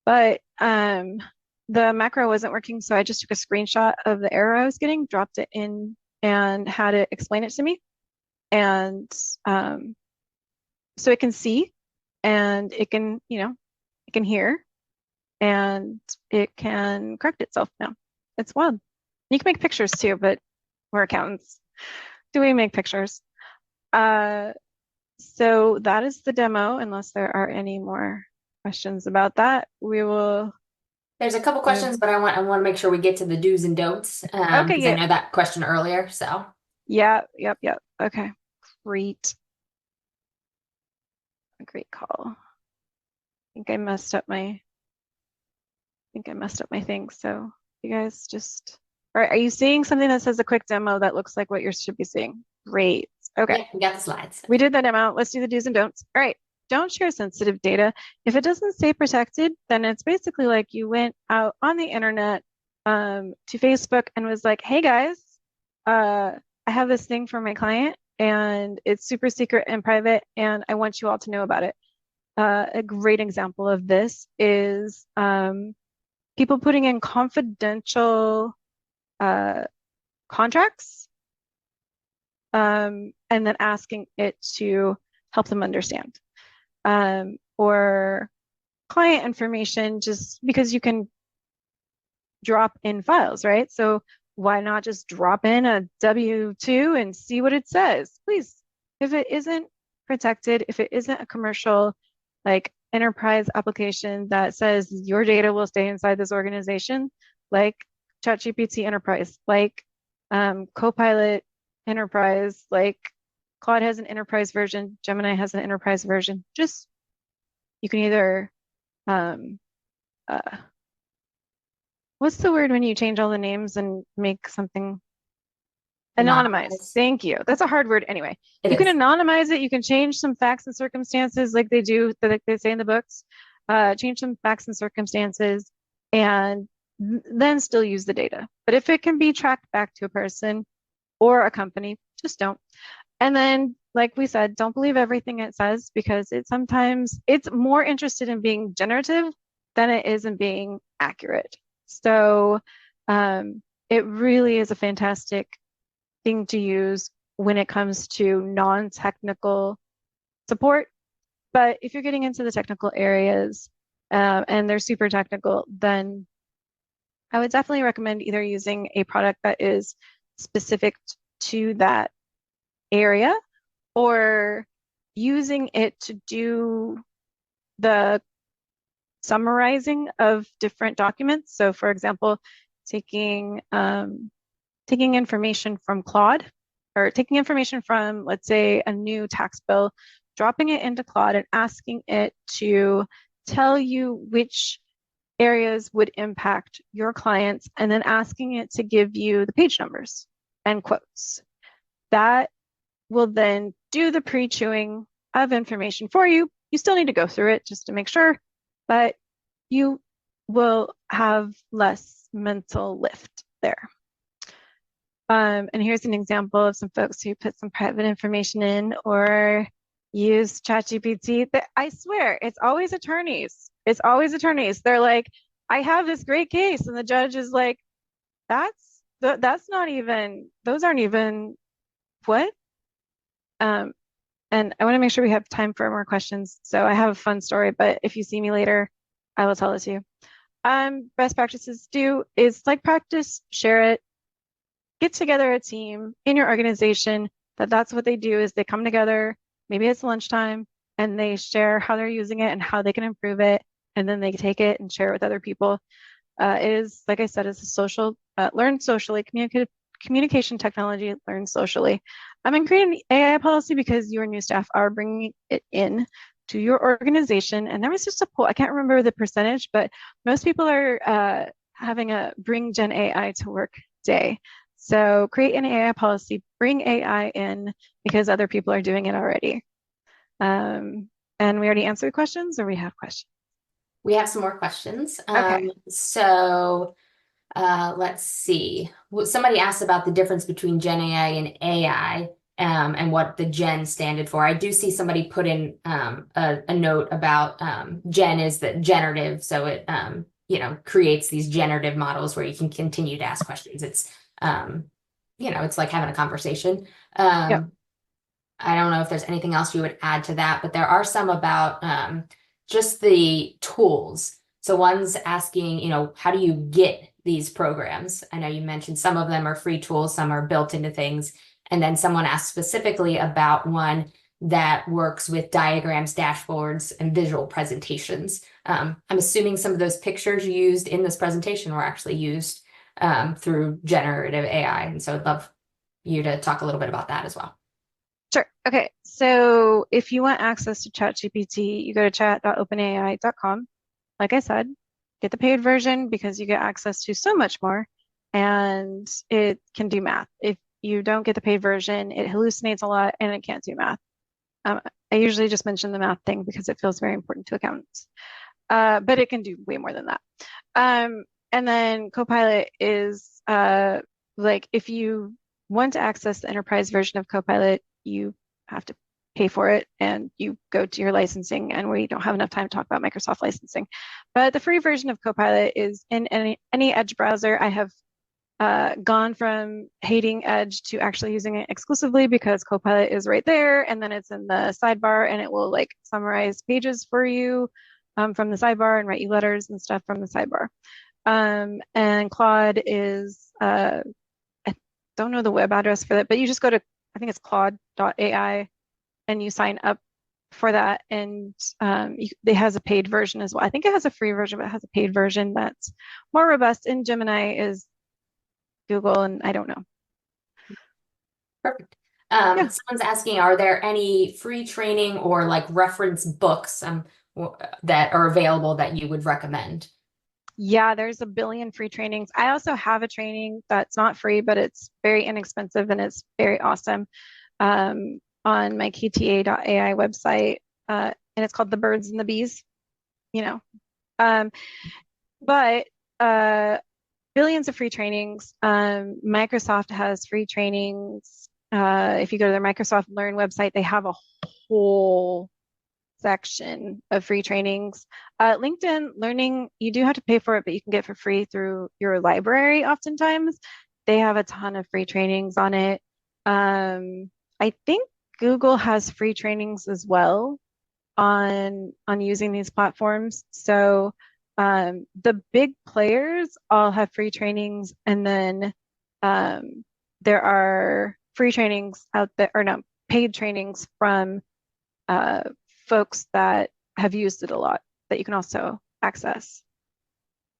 But the macro wasn't working, so I just took a screenshot of the error I was getting, dropped it in, and had it explain it to me. And so it can see, and it can, it can hear, and it can correct itself now. It's wild. You can make pictures too, but we're accountants. Do we make pictures? So that is the demo. Unless there are any more questions about that, we will. There's a couple questions, but I want to make sure we get to the do's and don'ts. Okay, Because I yeah. know that question earlier. So Yeah, yep. Okay, great. A great call. I think I messed up my thing. So you guys just, all right, are you seeing something that says a quick demo that looks like what you should be seeing? Great. Okay. yeah, we got the slides. We did the demo. Let's do the do's and don'ts. All right. Don't share sensitive data. If it doesn't say protected, then it's basically like you went out on the internet to Facebook and was like, hey guys, I have this thing for my client and it's super secret and private and I want you all to know about it. A great example of this is people putting in confidential contracts and then asking it to help them understand. Or client information, just because you can drop in files, right? So why not just drop in a W-2 and see what it says? Please, if it isn't protected, if it isn't a commercial, like enterprise application that says your data will stay inside this organization, like ChatGPT Enterprise, like Copilot Enterprise, like Claude has an enterprise version, Gemini has an enterprise version. Just, you can either, what's the word when you change all the names and make something anonymized? Thank you. That's a hard word anyway. You can anonymize it. You can change some facts and circumstances like they do, like they say in the books, change some facts and circumstances and then still use the data. But if it can be tracked back to a person or a company, just don't. And then, like we said, don't believe everything it says because it's more interested in being generative than it is in being accurate. So it really is a fantastic thing to use when it comes to non-technical support. But if you're getting into the technical areas and they're super technical, then I would definitely recommend either using a product that is specific to that area or using it to do the summarizing of different documents. So for example, taking information from Claude or taking information from, let's say, a new tax bill, dropping it into Claude and asking it to tell you which areas would impact your clients and then asking it to give you the page numbers and quotes. That will then do the pre-chewing of information for you. You still need to go through it just to make sure, but you will have less mental lift there. And here's an example of some folks who put some private information in or use ChatGPT. I swear, it's always attorneys. It's always attorneys. They're like, I have this great case. And the judge is like, that's not even, those aren't even, what? And I want to make sure we have time for more questions. So I have a fun story, but if you see me later, I will tell it to you. Best practices is like practice, share it, get together a team in your organization that's what they do is they come together, maybe it's lunchtime, and they share how they're using it and how they can improve it. And then they take it and share it with other people. It is, like I said, it's a social, learn socially, communication technology, learn socially. I'm creating an AI policy because your new staff are bringing it in to your organization. And there was just a poll, I can't remember the percentage, but most people are having a bring Gen AI to work day. So create an AI policy, bring AI in because other people are doing it already. And we already answered questions or we have questions? We have some more questions. Okay. So Let's see. Somebody asked about the difference between Gen AI and AI, and what the Gen standard for. I do see somebody put in a note about Gen is the generative, so it creates these generative models where you can continue to ask questions. It's it's like having a conversation. Yep. I don't know if there's anything else you would add to that, but there are some about just the tools. So one's asking, how do you get these programs? I know you mentioned some of them are free tools, some are built into things. And then someone asked specifically about one that works with diagrams, dashboards, and visual presentations. I'm assuming some of those pictures you used in this presentation were actually used through generative AI. And so I'd love you to talk a little bit about that as well. Sure. Okay. So if you want access to ChatGPT, you go to chat.openai.com. Like I said, get the paid version because you get access to so much more, and it can do math. If you don't get the paid version, it hallucinates a lot and it can't do math. I usually just mention the math thing because it feels very important to accountants, but it can do way more than that. And then Copilot is like if you want to access the enterprise version of Copilot, you have to pay for it and you go to your licensing, and we don't have enough time to talk about Microsoft licensing. But the free version of Copilot is in any Edge browser. I have gone from hating Edge to actually using it exclusively because Copilot is right there, and then it's in the sidebar, and it will like summarize pages for you from the sidebar and write you letters and stuff from the sidebar. And Claude is, I don't know the web address for that, but you just go to, I think it's claude.ai, and you sign up for that. And it has a paid version as well. I think it has a free version, but it has a paid version that's more robust. And Gemini is Google, and I don't know. Perfect. Yeah. Someone's asking, are there any free training or like reference books that are available that you would recommend? Yeah, there's a billion free trainings. I also have a training that's not free, but it's very inexpensive and it's very awesome on my KTA.ai website. And it's called The Birds and the Bees, But billions of free trainings. Microsoft has free trainings. If you go to their Microsoft Learn website, they have a whole section of free trainings. LinkedIn Learning, you do have to pay for it, but you can get for free through your library oftentimes. They have a ton of free trainings on it. I think Google has free trainings as well on using these platforms. So the big players all have free trainings, and then there are free trainings out there, or no, paid trainings from folks that have used it a lot that you can also access.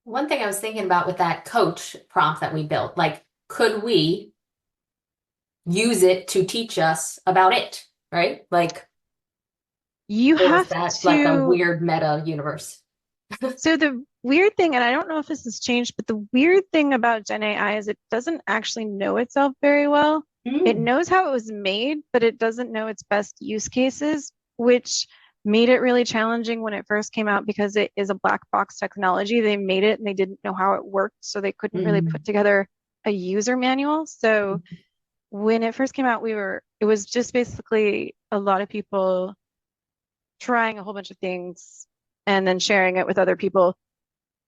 One thing I was thinking about with that coach prompt that we built, like, could we use it to teach us about it, right? Like, you have that to, like a weird meta universe. So the weird thing, and I don't know if this has changed, but the weird thing about Gen AI is it doesn't actually know itself very well. It knows how it was made, but it doesn't know its best use cases, which made it really challenging when it first came out because it is a black box technology. They made it and they didn't know how it worked, so they couldn't really put together a user manual. So when it first came out, it was just basically a lot of people trying a whole bunch of things and then sharing it with other people.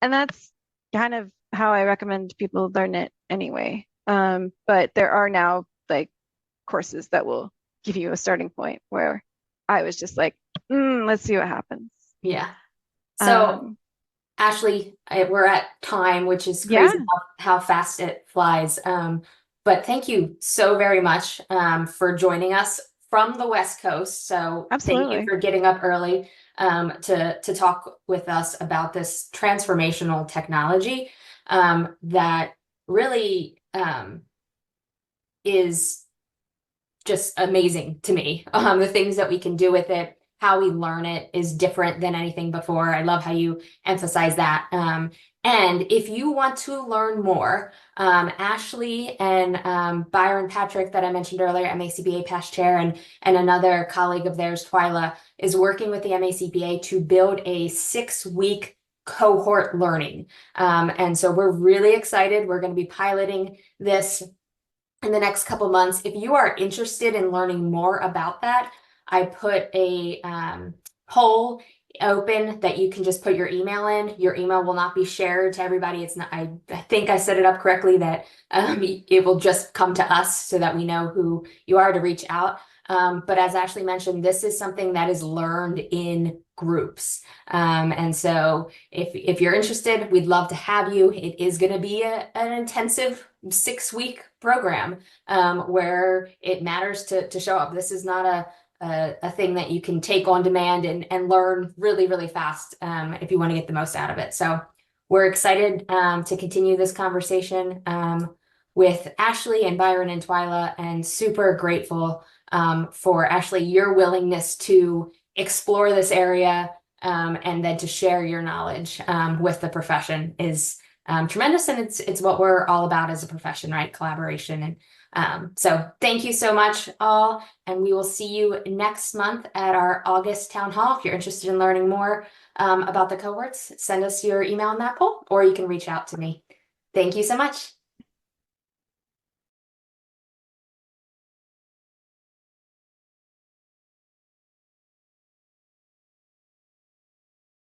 And that's kind of how I recommend people learn it anyway. But there are now like courses that will give you a starting point where I was just like, let's see what happens. Yeah. So Ashley, we're at time, which is crazy how fast it flies. But thank you so very much for joining us from the West Coast. So Absolutely. Thank you for getting up early to talk with us about this transformational technology that really is just amazing to me. The things that we can do with it, how we learn it is different than anything before. I love how you emphasize that. And if you want to learn more, Ashley and Byron Patrick that I mentioned earlier, MACBA past chair, and another colleague of theirs, Twyla, is working with the MACBA to build a 6-week cohort learning. And so we're really excited. We're going to be piloting this in the next couple months. If you are interested in learning more about that, I put a poll open that you can just put your email in. Your email will not be shared to everybody. It's not, I think I set it up correctly that it will just come to us so that we know who you are to reach out. But as Ashley mentioned, this is something that is learned in groups. And so if you're interested, we'd love to have you. It is going to be an intensive 6-week program where it matters to show up. This is not a thing that you can take on demand and learn really, really fast if you want to get the most out of it. So we're excited to continue this conversation with Ashley and Byron and Twyla, and super grateful for Ashley, your willingness to explore this area and then to share your knowledge with the profession is tremendous. And it's what we're all about as a profession, right? Collaboration. And so thank you so much all. And we will see you next month at our August town hall. If you're interested in learning more about the cohorts, send us your email in that poll, or you can reach out to me. Thank you so much.